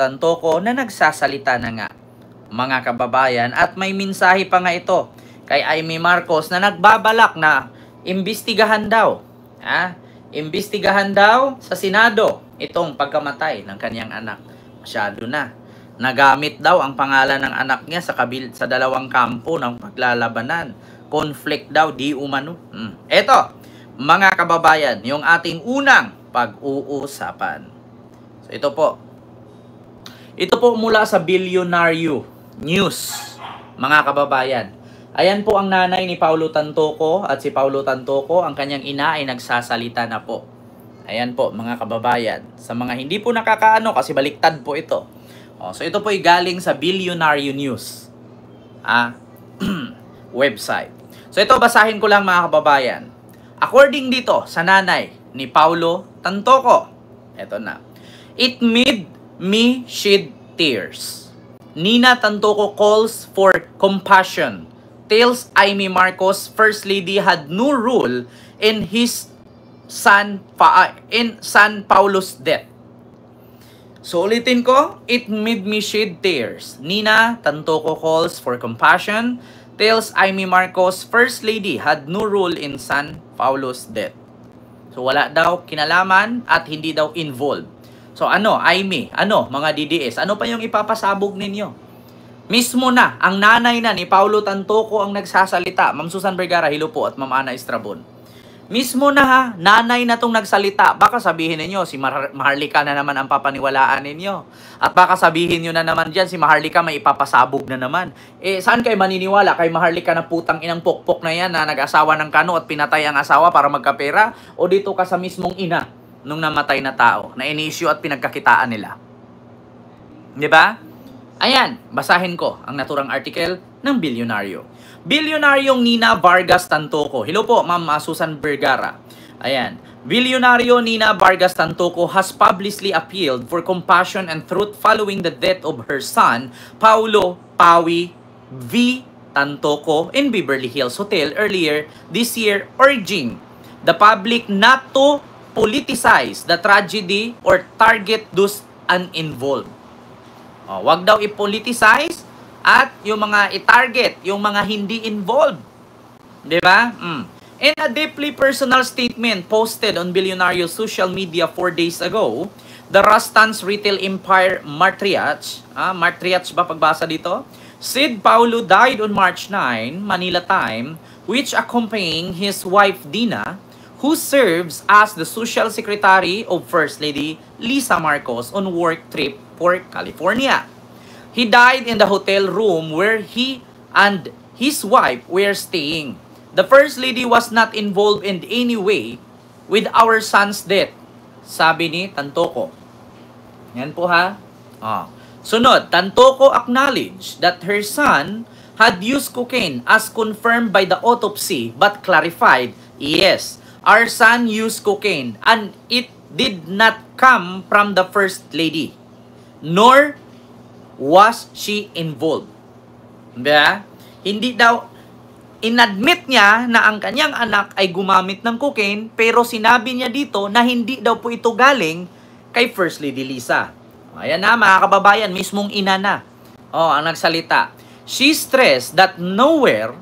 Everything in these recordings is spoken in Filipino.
Tantoko na nagsasalita na nga, mga kababayan, at may mensahe pa nga ito kay Amy Marcos na nagbabalak na imbestigahan daw, imbestigahan daw sa Senado itong pagkamatay ng kanyang anak. Masyado na. Nagamit daw ang pangalan ng anak niya sa dalawang kampo ng paglalabanan. Conflict daw, di umano. Eto, mga kababayan, yung ating unang pag-uusapan. So ito po. Ito po mula sa Bilyonaryo News, mga kababayan. Ayan po ang nanay ni Paulo Tantoko, at si Paulo Tantoko, ang kanyang ina ay nagsasalita na po. Ayan po, mga kababayan. Sa mga hindi po nakakaano, kasi baliktad po ito. So ito po ay galing sa Bilyonaryo News website. So ito, basahin ko lang, mga kababayan. According dito sa nanay ni Paulo Tantoko, ito na. It made me shed tears. Nina Tantoko calls for compassion. Tells Amy Marcos First Lady had no role in his son Paulo's death. So ulitin ko, it made me shed tears. Nina Tantoko calls for compassion. Tells Amy Marcos First Lady had no role in son Paulo's death. So wala daw kinalaman at hindi daw involved. So Amy, mga DDS, ano pa yung ipapasabog ninyo? Mismo na, ang nanay na ni Paulo Tantoko ang nagsasalita. Ma'am Susan Vergara, hello po, at Ma'am Ana Estrabon. Mismo na nanay na tong nagsalita. Baka sabihin ninyo, si Maharlika na naman ang papaniwalaan ninyo. At baka sabihin nyo na naman dyan, si Maharlika may ipapasabog na naman. Saan kayo maniniwala? Kay Maharlika na putang inang pokpok na yan na nag-asawa ng kano at pinatay ang asawa para magkapera? O dito ka sa mismong ina nung namatay na tao na ini-issue at pinagkakitaan nila? Diba? Ayan, basahin ko ang naturang article ng Bilyonaryo. Bilyonaryong Nina Vargas Tantoko. Hello po, Ma'am Susan Vergara. Ayan. Bilyonaryo Nina Vargas Tantoko has publicly appealed for compassion and truth following the death of her son, Paulo Pawi V. Tantoko in Beverly Hills Hotel earlier this year, urging the public not to politicize the tragedy or target those uninvolved. Wag daw i-politicize at yung mga i-target, yung mga hindi involved. Diba? In a deeply personal statement posted on Bilyonaryo's social media 4 days ago, the Rastans retail empire Matriarch ba pagbasa dito? Said Paulo died on March 9, Manila time, which accompanying his wife Dina, who serves as the social secretary of First Lady Lisa Marcos on work trip for California. He died in the hotel room where he and his wife were staying. The First Lady was not involved in any way with our son's death, sabi ni Tantoko. Yan po ha. Sunod, Tantoko acknowledged that her son had used cocaine as confirmed by the autopsy but clarified, yes, our son used cocaine and it did not come from the First Lady, nor was she involved. Diba? Hindi daw, inadmit niya na ang kanyang anak ay gumamit ng cocaine, pero sinabi niya dito na hindi daw po ito galing kay First Lady Lisa. Ayan na, mga kababayan, mismong ina na ang nagsalita. She stressed that nowhere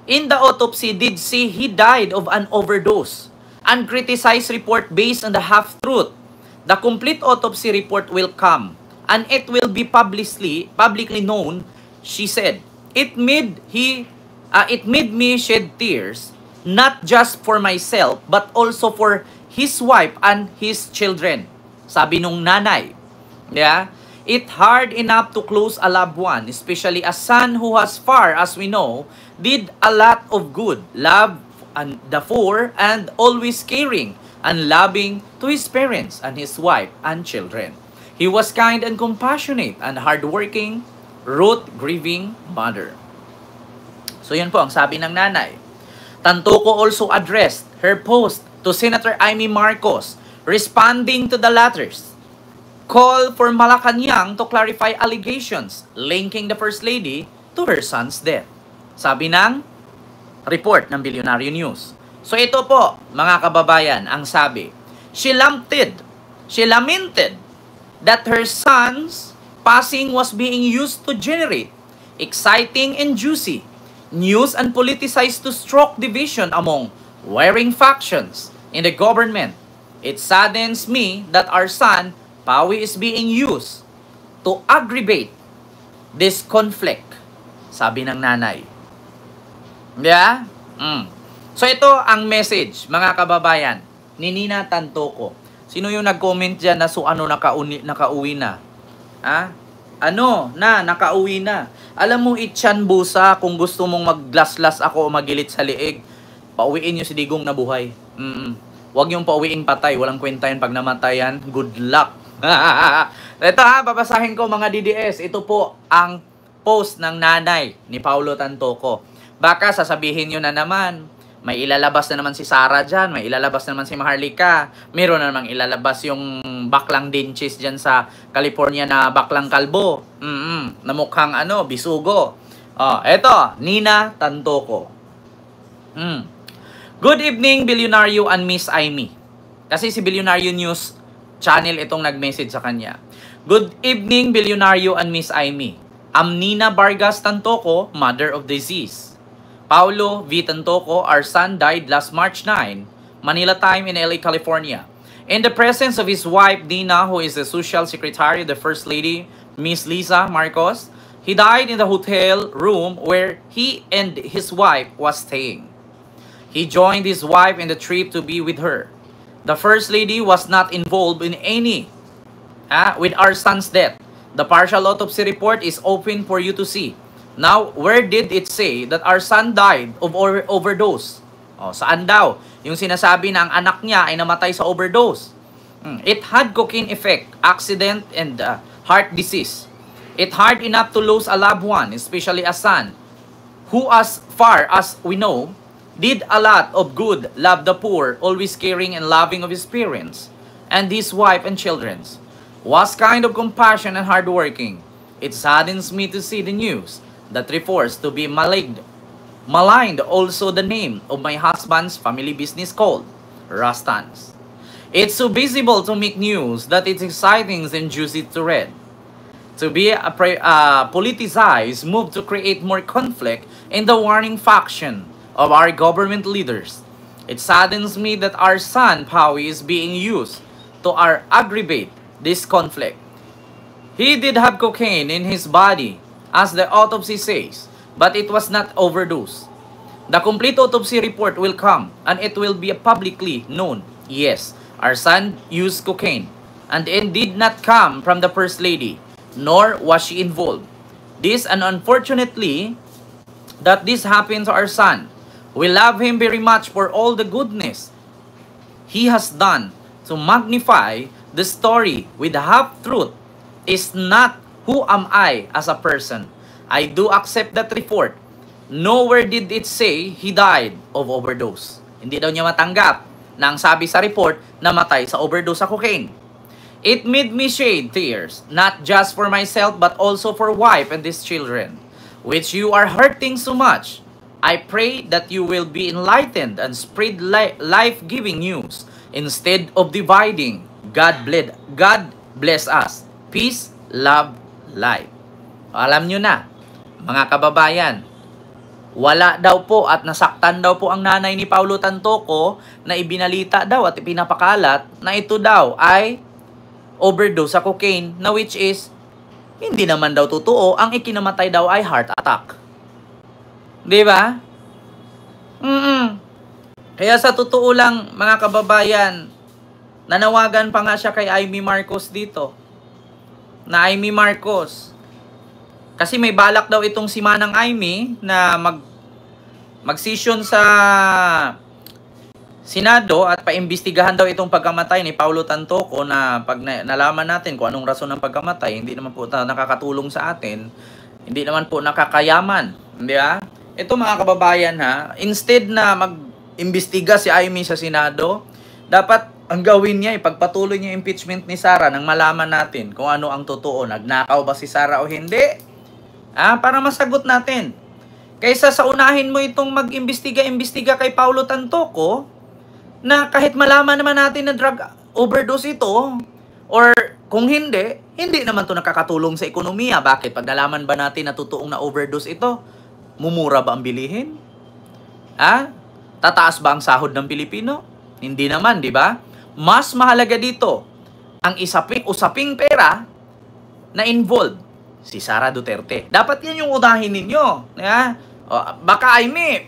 in the autopsy did say he died of an overdose. Uncriticized report based on the half-truth. The complete autopsy report will come, and it will be publicly known, she said. It made me shed tears, not just for myself, but also for his wife and his children. Sabi nung nanay. Yeah? It hard enough to close a loved one, especially a son who, as far as we know, did a lot of good, love and the poor, and always caring and loving to his parents and his wife and children. He was kind and compassionate and hardworking, wrote grieving mother. So yan po ang sabi ng nanay. Tantoko also addressed her post to Senator Amy Marcos, responding to the latter's call for Malacanang to clarify allegations linking the First Lady to her son's death. Sabi ng report ng Bilyonaryo News. So ito po, mga kababayan, ang sabi. She lamented that her sons passing was being used to generate exciting and juicy news and politicized to stroke division among warring factions in the government. It saddens me that our son, Pawi, is being used to aggravate this conflict, sabi ng nanay. Yeah? So ito ang message, mga kababayan, ni Nina Tantoco. Sino yung nag-comment dyan na nakauwi na? Ha? Nakauwi na. Alam mo, itchan busa, kung gusto mong maglaslas ako o magilit sa liig, pauwiin nyo si Digong na buhay. Huwag yung pauwiing patay, walang kwenta yan pag namatayan. Good luck. Ito babasahin ko mga DDS. Ito po ang post ng nanay ni Paulo Tantoco. Baka sasabihin nyo na naman, may ilalabas na naman si Sarah dyan, may ilalabas na naman si Maharlika, meron na namang ilalabas yung baklang dinchis dyan sa California na baklang kalbo, na mukhang bisugo. Eto, Nina Tantoco. Good evening, Bilyonaryo and Miss Amy. Kasi si Bilyonaryo News Channel itong nag-message sa kanya. Good evening, Bilyonaryo and Miss Amy. I'm Nina Vargas Tantoco, mother of disease. Paulo V. Tantoco, our son, died last March 9, Manila time in LA, California. In the presence of his wife, Dina, who is the Social Secretary of the First Lady, Miss Lisa Marcos, he died in the hotel room where he and his wife was staying. He joined his wife in the trip to be with her. The First Lady was not involved in any with our son's death. The partial autopsy report is open for you to see. Now, where did it say that our son died of overdose? Saan daw? Yung sinasabi na ang anak niya ay namatay sa overdose. It had cocaine effect, accident, and heart disease. It hard enough to lose a loved one, especially a son, who as far as we know, did a lot of good, loved the poor, always caring and loving of his parents, and his wife and children. Was kind of compassion and hardworking. It saddens me to see the news that reports to be maligned also the name of my husband's family business called Rastans. It's so visible to make news that it's exciting and juicy to read. To be a politicized move to create more conflict in the warring faction of our government leaders. It saddens me that our son, Pawi, is being used to aggravate this conflict. He did have cocaine in his body, as the autopsy says, but it was not overdose. The complete autopsy report will come, and it will be publicly known. Yes, our son used cocaine, and it did not come from the First Lady, nor was she involved. This, and unfortunately, that this happened to our son. We love him very much for all the goodness he has done to magnify the story with half-truth is not who am I as a person. I do accept that report. Nowhere did it say he died of overdose. Hindi daw niya matanggap na ang sabi sa report na matay sa overdose sa cocaine. It made me shed tears, not just for myself but also for wife and these children, which you are hurting so much. I pray that you will be enlightened and spread life-giving news instead of dividing. God bless us. Peace, love, life. Alam nyo na, mga kababayan, wala daw po at nasaktan daw po ang nanay ni Paulo Tantoco na ibinalita daw at ipinapakalat na ito daw ay overdose sa cocaine, na which is hindi naman daw totoo. Ang ikinamatay daw ay heart attack. Di ba? Kaya sa totoo lang, mga kababayan, nanawagan pa nga siya kay Amy Marcos dito. Na Amy Marcos. Kasi may balak daw itong si Manang Amy na mag-session sa Senado at paimbestigahan daw itong pagkamatay ni Paulo Tantoco, na pag nalaman natin kung anong rason ng pagkamatay, hindi naman po nakakatulong sa atin, hindi naman po nakakayaman. Hindi ba? Ito mga kababayan instead na mag-imbestiga si Amy sa Senado, dapat ang gawin niya, ipagpatuloy niya impeachment ni Sara nang malaman natin kung ano ang totoo. Nagnakaw ba si Sara o hindi? Para masagot natin. Kaysa sa unahin mo itong mag-imbestiga kay Paulo Tantoco, na kahit malaman naman natin na drug overdose ito, or kung hindi, Hindi naman to nakakatulong sa ekonomiya. Bakit? Pag nalaman ba natin na totoong na overdose ito, mumura ba ang bilihin? Ha? Tataas ba ang sahod ng Pilipino? Hindi naman, di ba? Mas mahalaga dito ang usaping pera na involved si Sara Duterte. Dapat yan yung unahin ninyo. Ya? O, baka Aimee,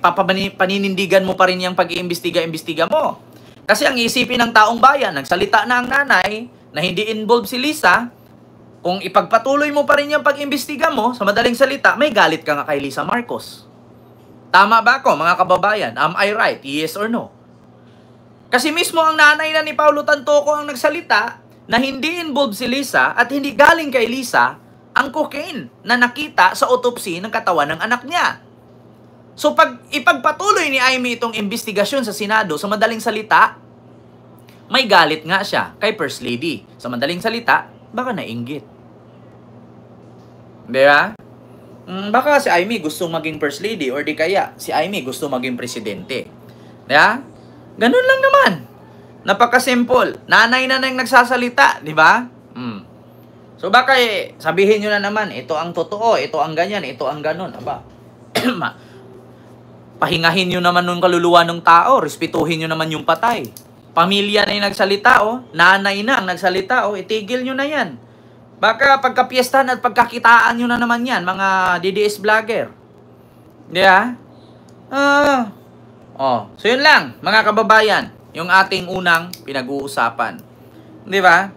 paninindigan mo pa rin yung pag-iimbestiga-imbestiga mo. Kasi ang isipin ng taong bayan, nagsalita na ang nanay na hindi involved si Lisa, kung ipagpatuloy mo pa rin yung pag-imbestiga mo, sa madaling salita, may galit ka nga kay Lisa Marcos. Tama ba ako, mga kababayan? Am I right? Yes or no? Kasi mismo ang nanay na ni Paulo Tantoco ang nagsalita na hindi involved si Lisa at hindi galing kay Lisa ang cocaine na nakita sa autopsy ng katawan ng anak niya. So pag ipagpatuloy ni Aimee itong investigasyon sa Senado, sa madaling salita, may galit nga siya kay First Lady. Sa madaling salita, baka nainggit. Diba? Baka si Aimee gusto maging First Lady or di kaya si Aimee gusto maging presidente. Diba? Ganun lang naman. Napaka-simple. Nanay na nang nagsasalita, di ba? So baka sabihin nyo na naman, ito ang totoo, ito ang ganyan, ito ang ganun. Aba, pahingahin nyo naman yung kaluluwa ng tao, respetuhin nyo naman yung patay. Pamilya na yung nagsalita, nanay na ang nagsalita, itigil nyo na yan. Baka pagkapiestahan at pagkakitaan nyo na naman yan, mga DDS vlogger. Di ba? So yun lang, mga kababayan, yung ating unang pinag-uusapan. Di ba?